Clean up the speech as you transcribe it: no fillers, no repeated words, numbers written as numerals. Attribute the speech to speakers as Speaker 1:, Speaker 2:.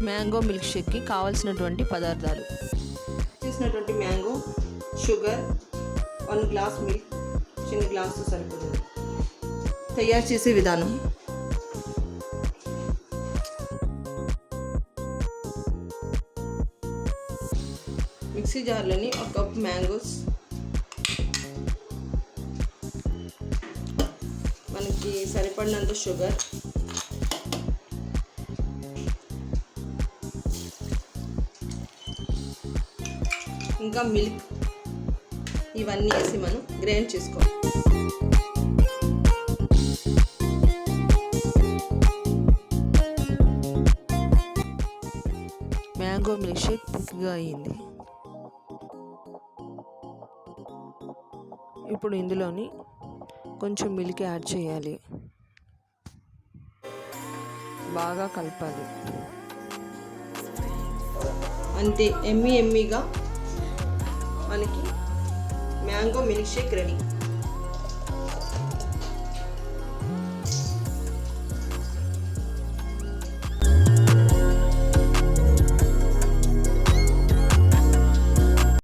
Speaker 1: Mango milk షేక్కి కావాల్సినటువంటి పదార్థాలు:
Speaker 2: చేసినటువంటి మ్యాంగో, షుగర్, 1 గ్లాస్ మిల్క్, చిన్న గ్లాసు సరిపోతుంది. తయారు చేసే విధానం: మిక్సీ జార్లోని 1 కప్ మ్యాంగోస్, మనకి సరిపడినంత షుగర్, ఇంకా మిల్క్, ఇవన్నీ వేసి మనం గ్రైండ్ చేసుకోవాలి.
Speaker 1: మ్యాంగో మిల్క్ షేక్ థిక్గా అయ్యింది. ఇప్పుడు ఇందులోని కొంచెం మిల్క్ యాడ్ చేయాలి, బాగా కలపాలి.
Speaker 2: అంతే, ఎమ్మీగా మనకి మ్యాంగో మిల్క్ షేక్ రెడీ.